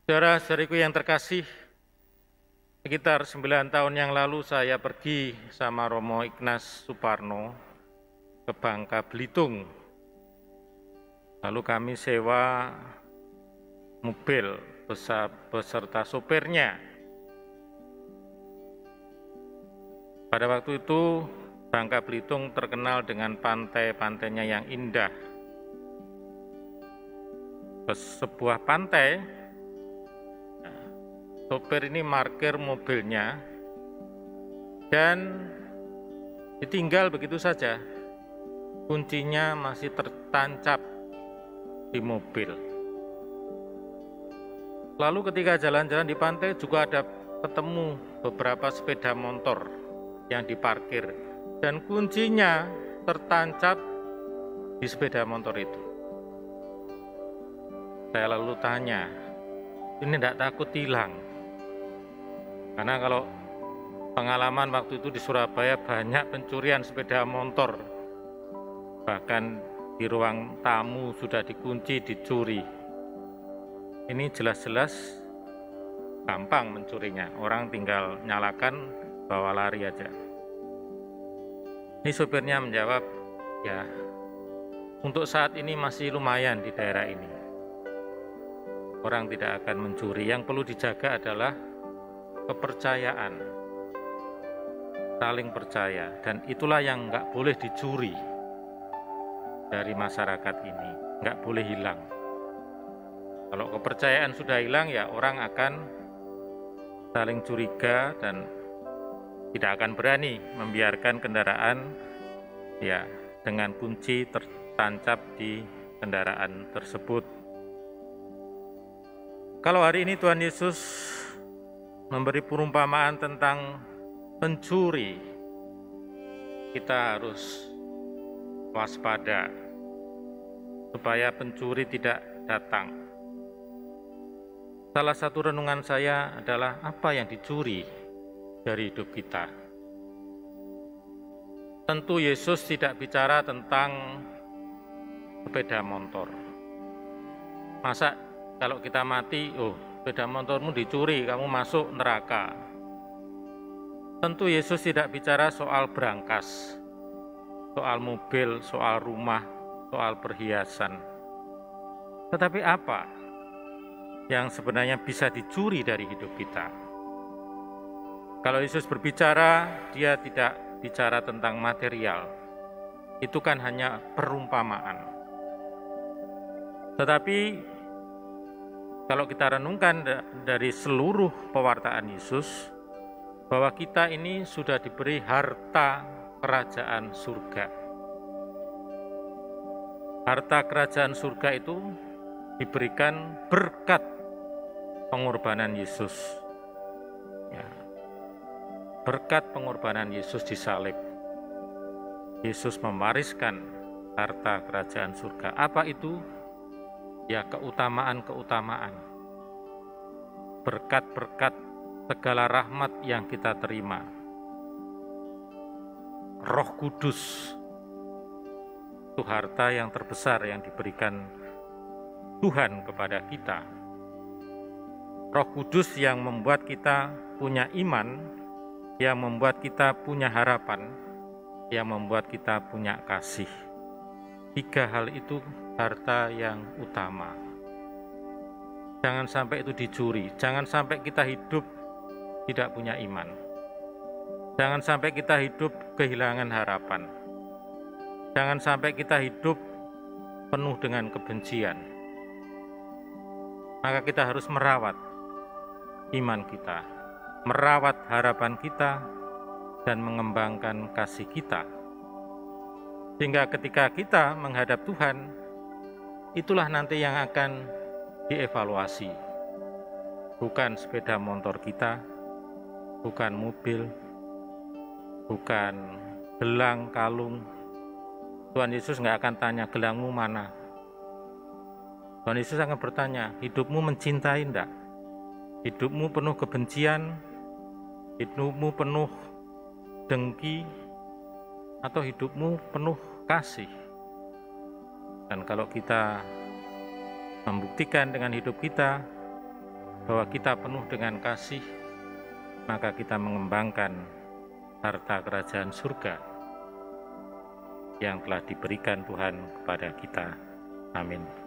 Saudara-saudariku yang terkasih, sekitar 9 tahun yang lalu saya pergi sama Romo Ignas Suparno ke Bangka Belitung. Lalu kami sewa mobil beserta sopirnya. Pada waktu itu Bangka Belitung terkenal dengan pantai-pantainya yang indah. Ke sebuah pantai, sopir ini parkir mobilnya dan ditinggal begitu saja. Kuncinya masih tertancap di mobil. Lalu ketika jalan-jalan di pantai juga ada ketemu beberapa sepeda motor yang diparkir dan kuncinya tertancap di sepeda motor itu. Saya lalu tanya, ini tidak takut hilang? Karena kalau pengalaman waktu itu di Surabaya banyak pencurian sepeda motor. Bahkan di ruang tamu sudah dikunci, dicuri. Ini jelas-jelas gampang mencurinya. Orang tinggal nyalakan, bawa lari aja. Ini sopirnya menjawab, ya untuk saat ini masih lumayan di daerah ini. Orang tidak akan mencuri. Yang perlu dijaga adalah kepercayaan, saling percaya, dan itulah yang nggak boleh dicuri dari masyarakat ini, nggak boleh hilang. Kalau kepercayaan sudah hilang, ya orang akan saling curiga dan tidak akan berani membiarkan kendaraan ya dengan kunci tertancap di kendaraan tersebut. Kalau hari ini Tuhan Yesus memberi perumpamaan tentang pencuri, kita harus waspada supaya pencuri tidak datang. Salah satu renungan saya adalah apa yang dicuri dari hidup kita. Tentu Yesus tidak bicara tentang sepeda motor. Masa kalau kita mati, sepeda motormu dicuri, kamu masuk neraka. Tentu Yesus tidak bicara soal berangkas, soal mobil, soal rumah, soal perhiasan. Tetapi apa yang sebenarnya bisa dicuri dari hidup kita? Kalau Yesus berbicara, dia tidak bicara tentang material. Itu kan hanya perumpamaan. Tetapi kalau kita renungkan dari seluruh pewartaan Yesus, bahwa kita ini sudah diberi harta kerajaan surga. Harta kerajaan surga itu diberikan berkat pengorbanan Yesus. Ya. Berkat pengorbanan Yesus di salib. Yesus mewariskan harta kerajaan surga. Apa itu? Ya, keutamaan-keutamaan, berkat-berkat, segala rahmat yang kita terima. Roh Kudus, itu harta yang terbesar yang diberikan Tuhan kepada kita. Roh Kudus yang membuat kita punya iman, yang membuat kita punya harapan, yang membuat kita punya kasih. 3 hal itu harta yang utama. Jangan sampai itu dicuri, jangan sampai kita hidup tidak punya iman. Jangan sampai kita hidup kehilangan harapan. Jangan sampai kita hidup penuh dengan kebencian. Maka kita harus merawat iman kita, merawat harapan kita, dan mengembangkan kasih kita. Sehingga ketika kita menghadap Tuhan, itulah nanti yang akan dievaluasi. Bukan sepeda motor kita, bukan mobil, bukan gelang, kalung. Tuhan Yesus nggak akan tanya gelangmu mana. Tuhan Yesus akan bertanya, hidupmu mencintai enggak? Hidupmu penuh kebencian, hidupmu penuh dengki, atau hidupmu penuh kasih? Dan kalau kita membuktikan dengan hidup kita bahwa kita penuh dengan kasih, maka kita mengembangkan harta kerajaan surga yang telah diberikan Tuhan kepada kita. Amin.